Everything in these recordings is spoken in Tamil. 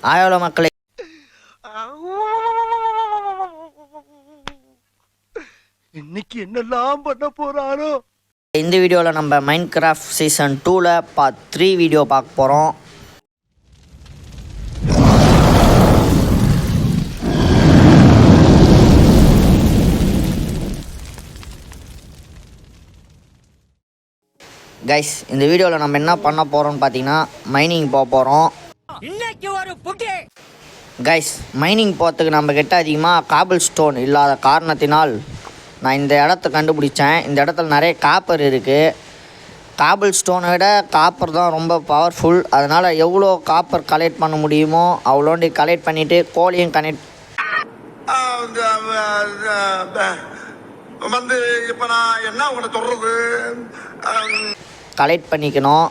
ஆயோல மக்களை இன்னைக்கு என்னெல்லாம் பண்ண போறாரோ. இந்த வீடியோவில் நம்ம மைன்கிராஃப்ட் சீசன் 2ல் பார்ட் 3 வீடியோ பார்க்க போகிறோம். கைஸ், இந்த வீடியோவில் நம்ம என்ன பண்ண போகிறோம்னு பார்த்தீங்கன்னா மைனிங் போக போகிறோம். கைஸ், மைனிங் போகிறதுக்கு நம்ம கிட்ட அதிகமாக காபிள் ஸ்டோன் இல்லாத காரணத்தினால் நான் இந்த இடத்த கண்டுபிடிச்சேன். இந்த இடத்துல நிறைய காப்பர் இருக்குது. காபிள் ஸ்டோனை விட காப்பர் தான் ரொம்ப பவர்ஃபுல். அதனால் எவ்வளோ காப்பர் கலெக்ட் பண்ண முடியுமோ அவ்வளோண்டி கலெக்ட் பண்ணிவிட்டு கோழியும் கலெக்ட் பண்ணிக்கணும்.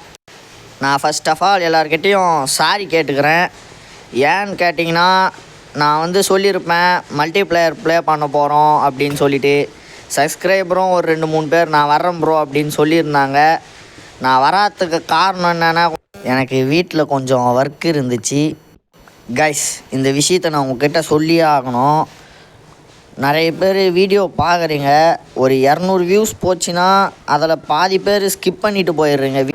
நான் ஃபர்ஸ்ட் ஆஃப் ஆல் எல்லாருக்கிட்டேயும் சாரி கேட்டுக்கிறேன். ஏன்னு கேட்டிங்கன்னா, நான் சொல்லியிருப்பேன் மல்டிப்ளேயர் ப்ளே பண்ண போகிறோம் அப்படின்னு சொல்லிவிட்டு. சப்ஸ்கிரைபரும் ஒரு 2-3 பேர் நான் வரேன் ப்ரோ அப்படின்னு சொல்லியிருந்தாங்க. நான் வராதுக்கு காரணம் என்னென்னா, எனக்கு வீட்டில் கொஞ்சம் ஒர்க் இருந்துச்சு. கைஸ், இந்த விஷயத்தை நான் உங்ககிட்ட சொல்லியே ஆகணும். நிறைய பேர் வீடியோ பார்க்குறீங்க, ஒரு 200 வியூஸ் போச்சுன்னா அதில் பாதி பேர் ஸ்கிப் பண்ணிட்டு போயிடுறீங்க.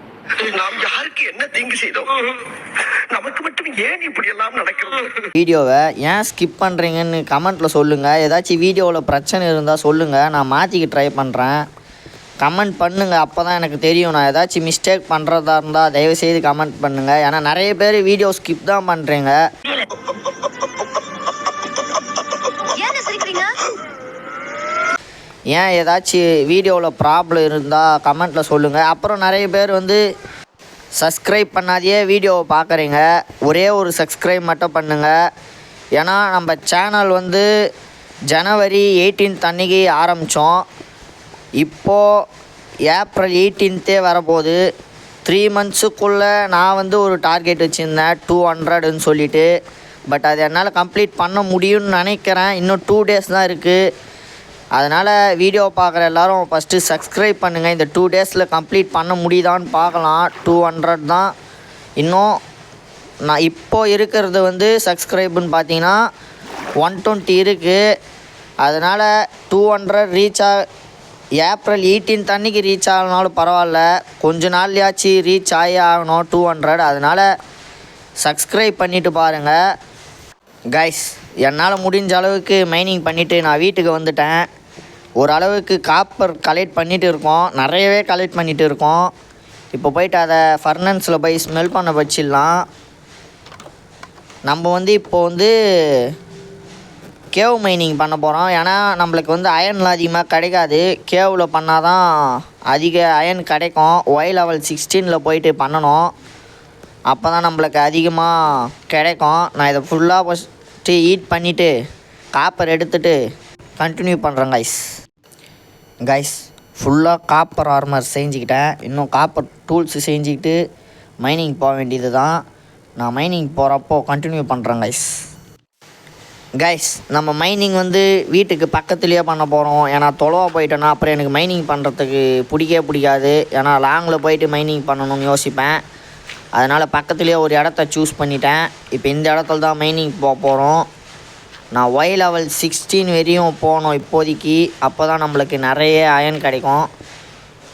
வீடியோவை ஏன் ஸ்கிப் பண்ணுறீங்கன்னு கமெண்ட்டில் சொல்லுங்கள். ஏதாச்சும் வீடியோவில் பிரச்சனை இருந்தால் சொல்லுங்கள், நான் மாற்றிக்க ட்ரை பண்ணுறேன். கமெண்ட் பண்ணுங்கள், அப்போ தான் எனக்கு தெரியும். நான் ஏதாச்சும் மிஸ்டேக் பண்ணுறதா இருந்தால் தயவுசெய்து கமெண்ட் பண்ணுங்கள். ஏன்னா நிறைய பேர் வீடியோ ஸ்கிப் தான் பண்ணுறீங்க. ஏன் ஏதாச்சும் வீடியோவில் ப்ராப்ளம் இருந்தால் கமெண்ட்டில் சொல்லுங்கள். அப்புறம் நிறைய பேர் சப்ஸ்கிரைப் பண்ணாதையே வீடியோவை பார்க்குறீங்க. ஒரே ஒரு சப்ஸ்கிரைப் மட்டும் பண்ணுங்கள். ஏன்னா நம்ம சேனல் ஜனவரி 18 அன்றைக்கி ஆரம்பித்தோம். இப்போது ஏப்ரல் 18 வரப்போகுது. 3 மந்த்ஸுக்குள்ளே நான் ஒரு டார்கெட் வச்சுருந்தேன் 200ன்னு சொல்லிவிட்டு. பட் அது என்னால் கம்ப்ளீட் பண்ண முடியும்னு நினைக்கிறேன். இன்னும் 2 டேஸ் தான் இருக்குது. அதனால் வீடியோ பார்க்குற எல்லோரும் ஃபஸ்ட்டு சப்ஸ்கிரைப் பண்ணுங்கள். இந்த 2 டேஸில் கம்ப்ளீட் பண்ண முடியுதான்னு பார்க்கலாம். 200 தான் இன்னும். நான் இப்போது இருக்கிறது சப்ஸ்கிரைப்புன்னு பார்த்தீங்கன்னா 120 இருக்குது. அதனால் 200 ரீச் ஏப்ரல் 18 அன்றைக்கி ரீச் ஆகணுனாலும் பரவாயில்ல, கொஞ்ச நாள்லையாச்சும் ரீச் ஆகணும் 200. அதனால் சப்ஸ்கிரைப் பண்ணிவிட்டு பாருங்கள். கைஸ், என்னால் முடிஞ்ச அளவுக்கு மைனிங் பண்ணிவிட்டு நான் வீட்டுக்கு வந்துட்டேன். ஓரளவுக்கு காப்பர் கலெக்ட் பண்ணிகிட்டு இருக்கோம், நிறையவே கலெக்ட் பண்ணிகிட்டு இருக்கோம். இப்போ போயிட்டு அதை ஃபர்னன்ஸில் போய் ஸ்மெல் பண்ண வச்சிடலாம். நம்ம இப்போது கேவ் மைனிங் பண்ண போகிறோம். ஏன்னா நம்மளுக்கு அயன்லாம் அதிகமாக கிடைக்காது. கேவில் பண்ணால் தான் அதிக அயன் கிடைக்கும். ஒய் லெவல் 16 போயிட்டு பண்ணணும், அப்போ தான் நம்மளுக்கு அதிகமாக கிடைக்கும். நான் இதை ஃபுல்லாக ஃபஸ்ட்டு ஈட் பண்ணிவிட்டு காப்பர் எடுத்துகிட்டு கண்டினியூ பண்ணுறேன். கைஸ், ஃபுல்லாக காப்பர் ஆர்மர் செஞ்சுக்கிட்டேன். இன்னும் காப்பர் டூல்ஸ் செஞ்சுக்கிட்டு மைனிங் போக வேண்டியது தான். நான் மைனிங் போகிறப்போ கண்டினியூ பண்ணுறேன். கைஸ், நம்ம மைனிங் வீட்டுக்கு பக்கத்துலேயே பண்ண போகிறோம். ஏன்னா தொலைவாக போயிட்டேன்னா அப்புறம் எனக்கு மைனிங் பண்ணுறதுக்கு பிடிக்காது. ஏன்னா லாங்கில் போயிட்டு மைனிங் பண்ணணும்னு யோசிப்பேன். அதனால் பக்கத்துலேயே ஒரு இடத்த சூஸ் பண்ணிட்டேன். இப்போ இந்த இடத்துல தான் மைனிங் போக போகிறோம். நான் ஒய் லெவல் 16 வரையும் போகணும் இப்போதைக்கு. அப்போ தான் நம்மளுக்கு நிறைய அயன் கிடைக்கும்.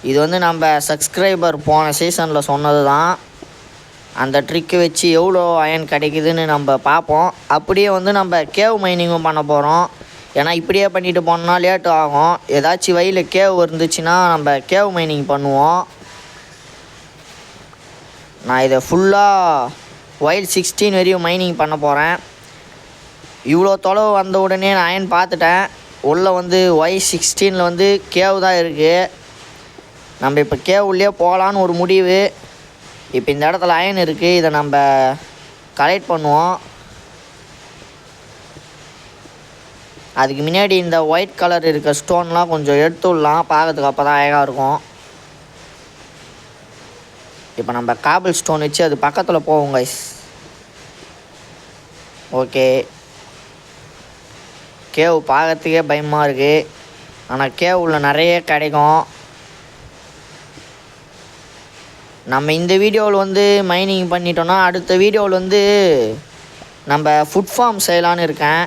இது நம்ம சப்ஸ்கிரைபர் போன சீசனில் சொன்னது தான். அந்த ட்ரிக்கு வச்சு எவ்வளோ அயன் கிடைக்குதுன்னு நம்ம பார்ப்போம். அப்படியே நம்ம கேவ் மைனிங்கும் பண்ண போகிறோம். ஏன்னா இப்படியே பண்ணிட்டு போனோம்னா லேட்டு ஆகும். ஏதாச்சும் வழியில் கேவ் இருந்துச்சுன்னா நம்ம கேவ் மைனிங் பண்ணுவோம். நான் இதை ஃபுல்லாக ஒய் 16 வரையும் மைனிங் பண்ண போகிறேன். இவ்வளோ தொலைவு வந்த உடனே நான் அயன் பார்த்துட்டேன். உள்ளே ஒய் 16 கேவ் தான் இருக்குது. நம்ம இப்போ கேவ் உள்ளே போகலான்னு ஒரு முடிவு. இப்போ இந்த இடத்துல அயன் இருக்குது, இதை நம்ம கலெக்ட் பண்ணுவோம். அதுக்கு முன்னாடி இந்த ஒயிட் கலர் இருக்க ஸ்டோன்லாம் கொஞ்சம் எடுத்து விடலாம், பார்க்கறதுக்கு அப்போ தான் அழகாக இருக்கும். இப்போ நம்ம காபிள் ஸ்டோன் வச்சு அது பக்கத்தில் போவோம். Guys, okay. கேவ் பார்க்கறதுக்கே பயமாக இருக்குது, ஆனால் கேவில் நிறைய கிடைக்கும். நம்ம இந்த வீடியோவில் மைனிங் பண்ணிட்டோன்னா அடுத்த வீடியோவில் நம்ம ஃபுட் ஃபார்ம் செய்யலான்னு இருக்கேன்.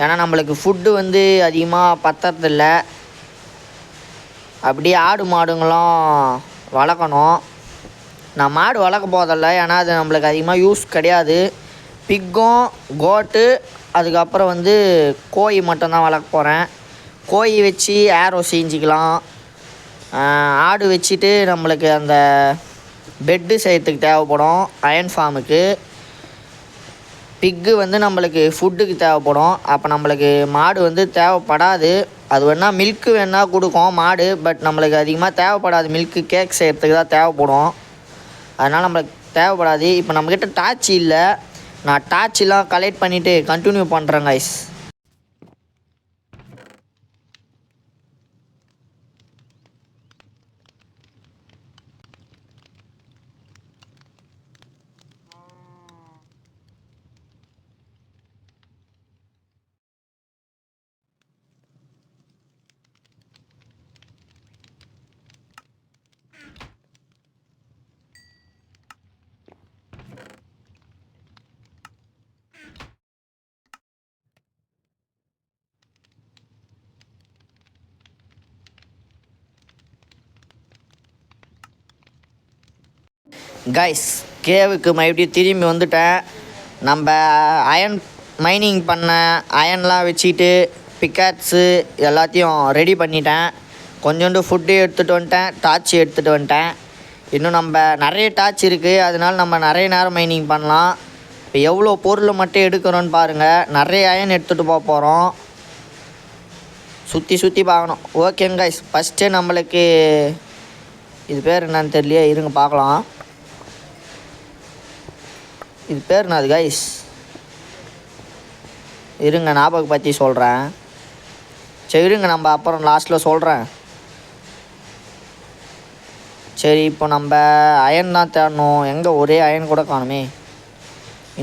ஏன்னா நம்மளுக்கு ஃபுட்டு வந்து அதிகமாக பத்தறதில்ல. அப்படியே ஆடு மாடுங்களும் வளர்க்கணும். நான் மாடு வளர்க்க போதில்ல, ஏன்னா அது நம்மளுக்கு அதிகமாக யூஸ் கிடையாது. பிக்கும் கோட்டு அதுக்கப்புறம் வந்து கோழி மட்டும்தான் வளர்க்க போகிறேன். கோழி வச்சு ஏரோ செஞ்சுக்கலாம். ஆடு வச்சுட்டு நம்மளுக்கு அந்த பெட்டு செய்கிறதுக்கு தேவைப்படும் அயன் ஃபார்முக்கு. பிக்கு வந்து நம்மளுக்கு ஃபுட்டுக்கு தேவைப்படும். அப்போ நம்மளுக்கு மாடு வந்து தேவைப்படாது. அது வேணால் மில்க்கு வேணால் கொடுக்கும் மாடு, பட் நம்மளுக்கு அதிகமாக தேவைப்படாது. மில்க்கு கேக் செய்கிறதுக்கு தான் தேவைப்படும். அதனால் நம்மளுக்கு தேவைப்படாது. இப்போ நம்மக்கிட்ட டார்ச் இல்லை. நான் டார்ச்செலாம் கலெக்ட் பண்ணிவிட்டு கண்டினியூ பண்ணுறேன் கைஸ். கைஸ், கேவுக்கு மறுபடியும் திரும்பி வந்துட்டேன். நம்ம அயன் மைனிங் பண்ண அயன்லாம் வச்சுட்டு பிக்காட்ஸு எல்லாத்தையும் ரெடி பண்ணிட்டேன். கொஞ்சோண்டு ஃபுட்டு எடுத்துகிட்டு வந்துட்டேன், டார்ச் எடுத்துகிட்டு வந்துட்டேன். இன்னும் நம்ம நிறைய டார்ச் இருக்குது, அதனால நம்ம நிறைய நேரம் மைனிங் பண்ணலாம். இப்போ எவ்வளோ பொருள் மட்டும் எடுக்கிறோன்னு பாருங்கள். நிறைய அயன் எடுத்துகிட்டு போக போகிறோம். சுற்றி பார்க்கணும். ஓகேங்க கைஸ், ஃபஸ்ட்டு நம்மளுக்கு இது பேர் என்னன்னு தெரியலையே, இருங்க பார்க்கலாம். இது பேர் என்னது கைஸ்? இருங்க ஞாபகம் பற்றி சொல்கிறேன். சரி இருங்க, நம்ம அப்புறம் லாஸ்ட்டில் சொல்கிறேன். சரி, இப்போ நம்ம அயன் தான் தேடணும். எங்கே ஒரே அயன் கூட காணுமே.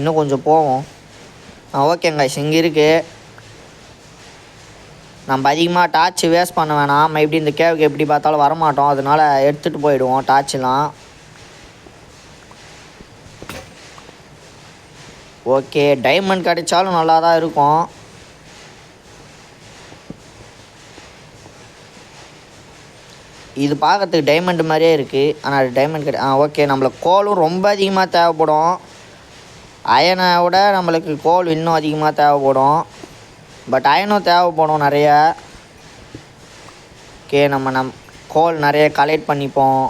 இன்னும் கொஞ்சம் போவோம். ஓகேங்க கைஸ், இங்கே இருக்குது. நம்ம அதிகமாக டார்ச் வேஸ்ட் பண்ண வேணாம். எப்படி இந்த கேவுக்கு எப்படி பார்த்தாலும் வரமாட்டோம், அதனால் எடுத்துகிட்டு போயிடுவோம் டார்ச்செலாம். ஓகே, டைமண்ட் கிடைச்சாலும் நல்லா தான் இருக்கும். இது பார்க்கறதுக்கு டைமண்ட் மாதிரியே இருக்குது, ஆனால் அது டைமண்ட் ஓகே, நம்மளுக்கு கோலும் ரொம்ப அதிகமாக தேவைப்படும். அயனை விட நம்மளுக்கு கோல் இன்னும் அதிகமாக தேவைப்படும். பட் அயனும் தேவைப்படும் நிறைய. ஓகே, நம்ம கோல் நிறைய கலெக்ட் பண்ணிப்போம்.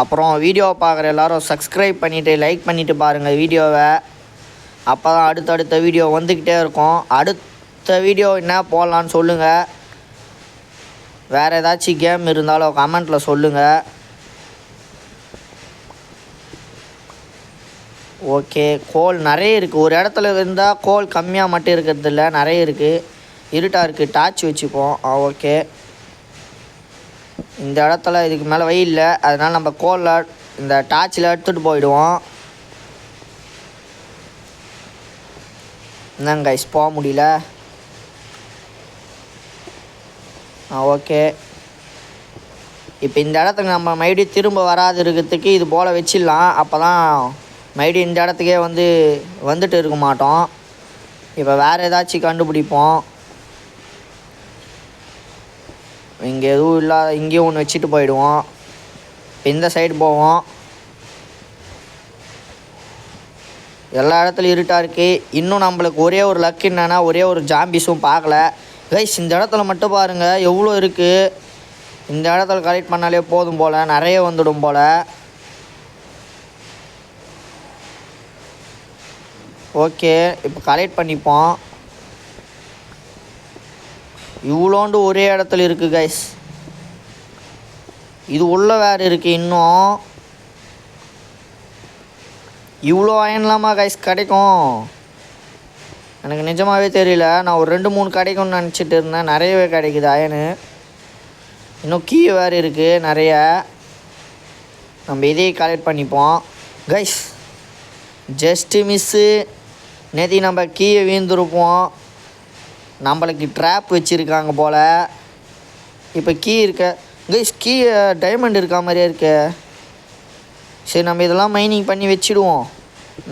அப்புறம் வீடியோவை பார்க்குற எல்லோரும் சப்ஸ்கிரைப் பண்ணிவிட்டு லைக் பண்ணிவிட்டு பாருங்கள் வீடியோவை. அப்போ தான் அடுத்தடுத்த வீடியோ வந்துக்கிட்டே இருக்கும். அடுத்த வீடியோ என்ன போடலான்னு சொல்லுங்கள். வேறு ஏதாச்சும் கேம் இருந்தாலும் கமெண்ட்டில் சொல்லுங்கள். ஓகே, கோல் நிறைய இருக்குது. ஒரு இடத்துல இருந்தால் கோல் கம்மியாக மட்டும் இருக்கிறது இல்லை, நிறைய இருக்குது. இருட்டாக இருக்குது, டார்ச் வச்சுப்போம். ஓகே, இந்த இடத்துல இதுக்கு மேலே வெயில் இல்லை, அதனால் நம்ம கோலில் இந்த டார்ச்சில் எடுத்துகிட்டு போயிடுவோம். என்னங்க கைஸ், போக முடியல. ஓகே, இப்போ இந்த இடத்துக்கு நம்ம மறுபடியும் திரும்ப வராது இருக்கிறதுக்கு இது போல் வச்சிடலாம். அப்போ தான் மறுபடியும் இந்த இடத்துக்கே வந்துட்டு இருக்க மாட்டோம். இப்போ வேறு ஏதாச்சும் கண்டுபிடிப்போம். இங்கே எதுவும் இல்லாத இங்கேயும் ஒன்று வச்சுட்டு போயிடுவோம். இந்த சைடு போவோம். எல்லா இடத்துலையும் இருட்டாக இருக்குது. இன்னும் நம்மளுக்கு ஒரே ஒரு லக் என்னன்னா, ஒரே ஒரு ஜாம்பிஸும் பார்க்கல கைஸ். இந்த இடத்துல மட்டும் பாருங்கள் எவ்வளோ இருக்குது. இந்த இடத்துல கலெக்ட் பண்ணாலே போதும் போல், நிறைய வந்துடும் போல். ஓகே, இப்போ கலெக்ட் பண்ணிப்போம். இவ்வளோண்டு ஒரே இடத்துல இருக்குது கைஸ். இது உள்ளே வேறு இருக்குது. இன்னும் இவ்வளோ அயன்லாமா கைஸ் கிடைக்கும்? எனக்கு நிஜமாகவே தெரியல. நான் ஒரு 2-3 கிடைக்கும்னு நினச்சிட்டு இருந்தேன். நிறையவே கிடைக்குது அயனு. இன்னும் கீ வேறு இருக்குது நிறைய. நம்ம இதையே கலெக்ட் பண்ணிப்போம் கைஸ். Just miss. நேற்று நம்ம கீயை வீழ்ந்துருப்போம். நம்மளுக்கு ட்ராப் வச்சுருக்காங்க போல். இப்போ கீ இருக்க கைஸ், கீ டைமண்ட் இருக்கா மாதிரியே இருக்கு. சரி, நம்ம இதெல்லாம் மைனிங் பண்ணி வச்சுடுவோம்.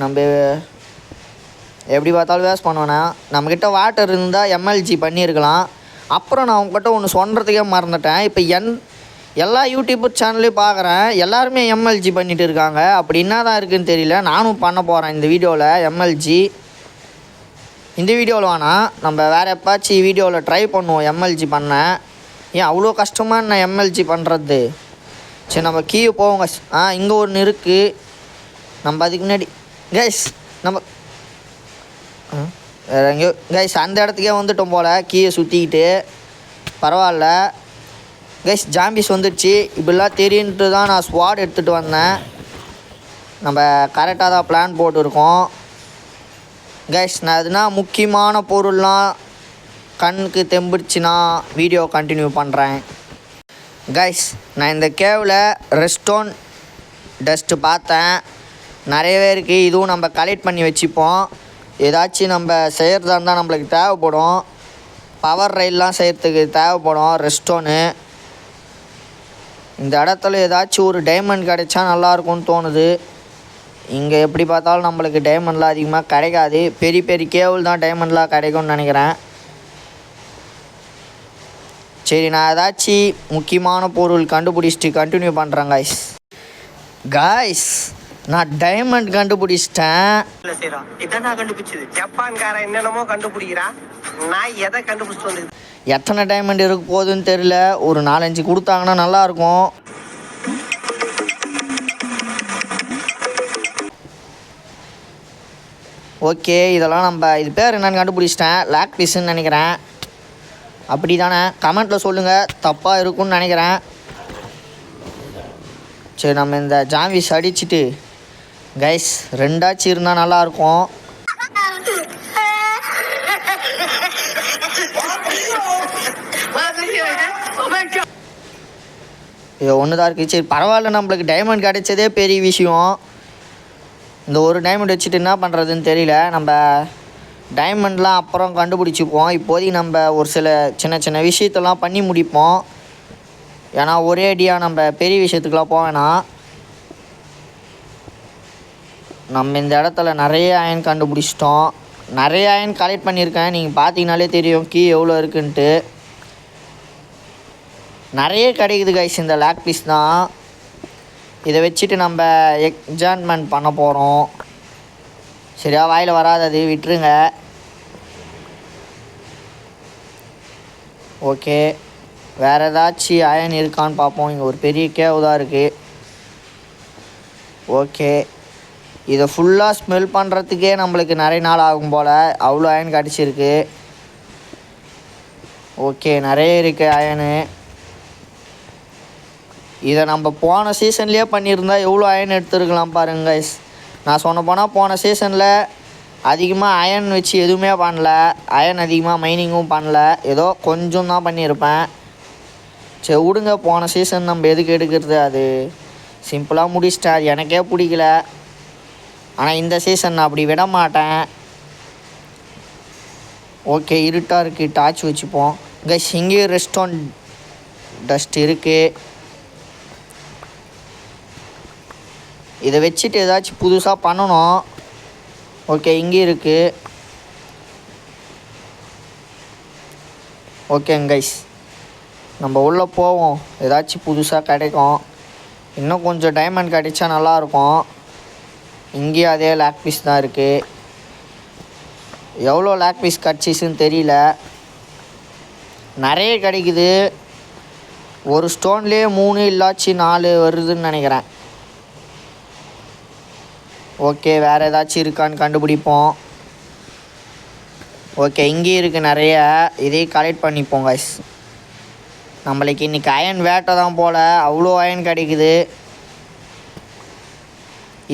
நம்ம எப்படி பார்த்தாலும் வேஸ்ட் பண்ணுவேண்ணா. நம்மக்கிட்ட வாட்டர் இருந்தால் எம்எல்ஜி பண்ணியிருக்கலாம். அப்புறம் நான் உங்கள்கிட்ட ஒன்று சொல்கிறதுக்கே மறந்துட்டேன். இப்போ எல்லா யூடியூப் சேனல்லையும் பார்க்குறேன், எல்லாருமே எம்எல்ஜி பண்ணிகிட்டு இருக்காங்க. அப்படி என்ன தான் இருக்குதுன்னு தெரியல. நானும் பண்ண போகிறேன் இந்த வீடியோவில் எம்எல்ஜி. இந்த வீடியோவில் வேணாம், நம்ம வேறு எப்பாச்சும் வீடியோவில் ட்ரை பண்ணுவோம் எம்எல்ஜி பண்ண. ஏன் அவ்வளோ கஷ்டமாக என்ன எம்எல்ஜி பண்ணுறது? சரி நம்ம கீழே போவோங்க. இங்கே ஒன்று இருக்குது. நம்ம அதுக்கு முன்னாடி கைஸ் நம்ம வேறு எங்கேயோ கைஸ் அந்த இடத்துக்கே வந்துட்டோம் போல். கீழே சுற்றிக்கிட்டு பரவாயில்ல கைஸ். ஜாம்பிஸ் வந்துடுச்சு. இப்படிலாம் தெரியுன்ட்டு தான் நான் ஸ்வாட் எடுத்துகிட்டு வந்தேன். நம்ம கரெக்டாக தான் பிளான் போட்டுருக்கோம் கைஸ். நான் எதுனா முக்கியமான பொருள்லாம் கண்ணுக்கு தெம்பிடுச்சுன்னா வீடியோ கண்டினியூ பண்ணுறேன் கைஸ். நான் இந்த கேவில் ரெஸ்டோன் டஸ்ட்டு பார்த்தேன், நிறையவே இருக்குது. இதுவும் நம்ம கலெக்ட் பண்ணி வச்சுப்போம். ஏதாச்சும் நம்ம செய்கிறதா இருந்தால் நம்மளுக்கு தேவைப்படும். பவர் ரயில்லாம் செய்கிறதுக்கு தேவைப்படும் ரெஸ்டோனு. இந்த இடத்துல ஏதாச்சும் ஒரு டைமண்ட் கிடைச்சா நல்லாயிருக்கும்னு தோணுது. இங்கே எப்படி பார்த்தாலும் நம்மளுக்கு டைமண்ட்லாம் அதிகமாக கிடைக்காது. பெரிய பெரிய கேபிள் தான் டைமண்ட்லாம் கிடைக்கும்னு நினைக்கிறேன். சரி நான் ஏதாச்சும் முக்கியமான பொருள் கண்டுபிடிச்சிட்டு கண்டினியூ பண்ணுறேன் கைஸ். கைஸ் நான் டைமண்ட் கண்டுபிடிச்சிட்டேன். ஜப்பான்காரன் என்னென்னமோ கண்டுபிடிக்கிறான், நான் எதை கண்டுபிடிச்சிட்டு வந்து. எத்தனை டைமண்ட் இருக்க போகுதுன்னு தெரியல. ஒரு 4-5 கொடுத்தாங்கன்னா நல்லாயிருக்கும். ஓகே இதெல்லாம் நம்ம இது பேர் என்னென்னு கண்டுபிடிச்சிட்டேன். லாக் பீஸ்ன்னு நினைக்கிறேன். அப்படி தானே? கமெண்ட்டில் சொல்லுங்கள், தப்பாக இருக்குன்னு நினைக்கிறேன். சரி நம்ம இந்த ஜாம்பிஸ் அடிச்சுட்டு கைஸ் 2 இருந்தால் நல்லாயிருக்கும். இது ஒன்று தான் இருக்குது. சரி பரவாயில்ல, நம்மளுக்கு டைமண்ட் கிடைச்சதே பெரிய விஷயம். இந்த ஒரு டைமண்ட் வச்சுட்டு என்ன பண்ணுறதுன்னு தெரியல. நம்ம டைமண்ட்லாம் அப்புறம் கண்டுபிடிச்சிப்போம். இப்போதைக்கு நம்ம ஒரு சில சின்ன சின்ன விஷயத்தெல்லாம் பண்ணி முடிப்போம். ஏன்னா ஒரே அடியாக நம்ம பெரிய விஷயத்துக்கெலாம் போவேனா. நம்ம இந்த இடத்துல நிறைய அயன் கண்டுபிடிச்சிட்டோம். நிறைய அயன் கலெக்ட் பண்ணியிருக்கேன். நீங்கள் பார்த்தீங்கனாலே தெரியும் கீ எவ்வளோ இருக்குன்ட்டு. நிறைய கிடைக்குது கைஸ். இந்த லாக் பீஸ் தான். இதை வச்சுட்டு நம்ம எக்ஸான்மெண்ட் பண்ண போகிறோம். சரியா வாயில் வராதது விட்டுருங்க. ஓகே வேறு ஏதாச்சும் அயன் இருக்கான்னு பார்ப்போம். இங்கே ஒரு பெரிய கேவ் தான் இருக்குது. ஓகே இதை ஃபுல்லாக ஸ்மெல் பண்ணுறதுக்கே நம்மளுக்கு நிறைய நாள் ஆகும் போல். அவ்வளோ அயன் கிடச்சிருக்கு. ஓகே நிறைய இருக்குது அயனு. இதை நம்ம போன சீசன்லேயே பண்ணியிருந்தா எவ்வளோ அயன் எடுத்துருக்கலாம் பாருங்க கைஸ். நான் சொன்ன போனால் போன சீசனில் அதிகமாக அயன் வச்சு எதுவுமே பண்ணல. அயன் அதிகமாக மைனிங்கும் பண்ணல. ஏதோ கொஞ்சம் தான் பண்ணியிருப்பேன். சரி விடுங்க, போன சீசன் நம்ம எதுக்கு எடுக்கிறது? அது சிம்பிளாக முடிச்சிட்டேன். அது எனக்கே பிடிக்கல. ஆனால் இந்த சீசன் நான் அப்படி விட மாட்டேன். ஓகே இருட்டாக இருக்குது, டார்ச் வச்சுப்போம் கைஸ். இங்கேயும் ரெஸ்டோன் டஸ்ட் இருக்குது. இதை வச்சுட்டு ஏதாச்சும் புதுசாக பண்ணணும். ஓகே இங்கேயும் இருக்குது. ஓகேங்க கைஸ் நம்ம உள்ளே போவோம். ஏதாச்சும் புதுசாக கிடைக்கும். இன்னும் கொஞ்சம் டைமண்ட் கிடைச்சா நல்லாயிருக்கும். இங்கேயும் அதே லாக் பீஸ் தான் இருக்குது. எவ்வளோ லாக் பீஸ் கிடச்சிச்சுன்னு தெரியல. நிறைய கிடைக்குது. ஒரு ஸ்டோன்லேயே 3 இல்லாச்சு 4 வருதுன்னு நினைக்கிறேன். ஓகே வேறு ஏதாச்சும் இருக்கான்னு கண்டுபிடிப்போம். ஓகே இங்கேயும் இருக்குது நிறைய. இதையும் கலெக்ட் பண்ணிப்போம் கைஸ். நம்மளுக்கு இன்றைக்கி அயன் வேட்டை தான் போல். அவ்வளோ அயன் கிடைக்குது.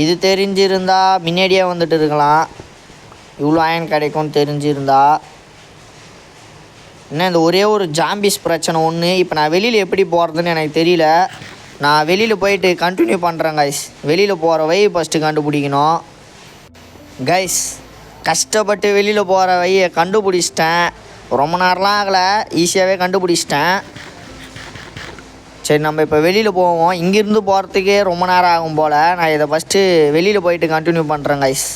இது தெரிஞ்சிருந்தா முன்னாடியே வந்துட்டு இருக்கலாம். இவ்வளோ அயன் கிடைக்கும்னு தெரிஞ்சிருந்தா. இன்னும் இந்த ஒரே ஒரு ஜாம்பிஸ் பிரச்சனை ஒன்று. இப்போ நான் வெளியில் எப்படி போகிறதுன்னு எனக்கு தெரியல. நான் வெளியில் போயிட்டு கண்டினியூ பண்ணுறேன் கைஸ். வெளியில் போகிற வழி ஃபஸ்ட்டு கண்டுபிடிக்கணும் கைஸ். கஷ்டப்பட்டு வெளியில் போகிற வழியை கண்டுபிடிச்சிட்டேன். ரொம்ப நேரம்லாம் ஆகலை, ஈஸியாகவே கண்டுபிடிச்சிட்டேன். சரி நம்ம இப்போ வெளியில் போவோம். இங்கேருந்து போகிறதுக்கே ரொம்ப நேரம் ஆகும் போல். நான் இதை ஃபஸ்ட்டு வெளியில் போயிட்டு கண்டினியூ பண்ணுறேன் கைஸ்.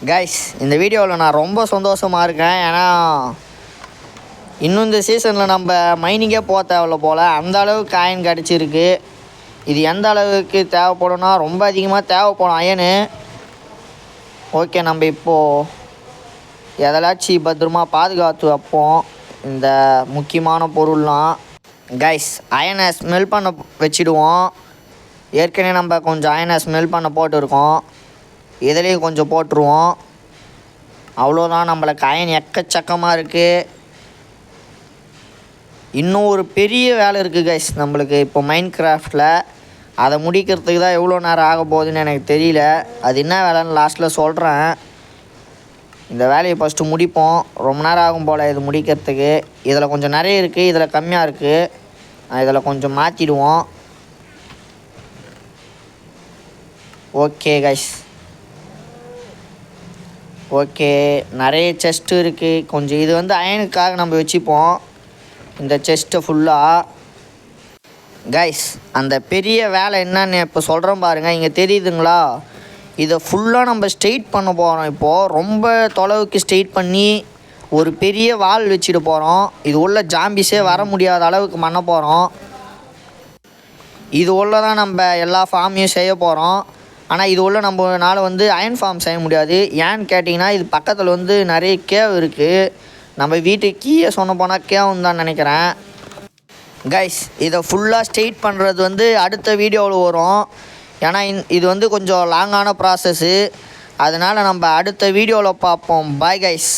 கைஸ் இந்த வீடியோவில் நான் ரொம்ப சந்தோஷமாக இருக்கேன். ஏன்னா இன்னும் இந்த சீசனில் நம்ம மைனிங்கே போக தேவையில்ல போல் அந்த அளவுக்கு அயன் கிடச்சிருக்கு. இது எந்த அளவுக்கு தேவைப்படும்னா ரொம்ப அதிகமாக தேவைப்படும் அயனு. ஓகே, நம்ம இப்போது எதலாச்சும் பத்திரமா பாதுகாத்து வைப்போம் இந்த முக்கியமான பொருள்லாம். கைஸ் அயனை ஸ்மெல் பண்ண வச்சுடுவோம். ஏற்கனவே நம்ம கொஞ்சம் அயனை ஸ்மெல் பண்ண போட்டுருக்கோம், இதுலேயும் கொஞ்சம் போட்டுருவோம். அவ்வளோதான், நம்மளுக்கு அயன் எக்கச்சக்கமாக இருக்குது. இன்னும் ஒரு பெரிய வேலை இருக்குது கைஸ் நம்மளுக்கு இப்போ மைண்ட் கிராஃப்டில். அதை முடிக்கிறதுக்கு தான் எவ்வளோ நேரம் ஆக போகுதுன்னு எனக்கு தெரியல. அது என்ன வேலைன்னு லாஸ்ட்டில் சொல்கிறேன். இந்த வேலையை ஃபஸ்ட்டு முடிப்போம். ரொம்ப நேரம் ஆகும் போல் இது முடிக்கிறதுக்கு. இதில் கொஞ்சம் நிறைய இருக்குது, இதில் கம்மியாக இருக்குது. இதில் கொஞ்சம் மாற்றிடுவோம். Okay guys, okay. நிறைய செஸ்ட்டு இருக்குது. கொஞ்சம் இது வந்து அயனுக்காக நம்ம வச்சுப்போம் இந்த செஸ்ட்டை ஃபுல்லாக. கைஸ் அந்த பெரிய வேலை என்னன்னு இப்போ சொல்கிறேன் பாருங்கள், இங்கே தெரியுதுங்களா? இதை ஃபுல்லாக நம்ம ஸ்ட்ரெயிட் பண்ண போகிறோம். இப்போது ரொம்ப தொலைவுக்கு ஸ்ட்ரெயிட் பண்ணி ஒரு பெரிய வால் வச்சுட்டு போகிறோம். இது உள்ள ஜாம்பிஸே வர முடியாத அளவுக்கு பண்ண போகிறோம். இது உள்ள தான் நம்ம எல்லா ஃபார்மையும் செய்ய போகிறோம். ஆனால் இது உள்ள நம்மனால வந்து அயன் ஃபார்ம் செய்ய முடியாது. ஏன்னு கேட்டிங்கன்னா இது பக்கத்தில் வந்து நிறைய கேவ் இருக்குது. நம்ம வீட்டுக்கு கீழே சொன்ன போனால் கேவுன்னு தான் நினைக்கிறேன். கைஸ் இதை ஃபுல்லாக ஸ்ட்ரெயிட் பண்ணுறது வந்து அடுத்த வீடியோவில் வரும். ஏன்னா இது வந்து கொஞ்சம் லாங்கான ப்ராசஸ்ஸு. அதனால் நம்ம அடுத்த வீடியோவில் பார்ப்போம். Bye guys,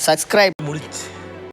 subscribe. முடிச்சு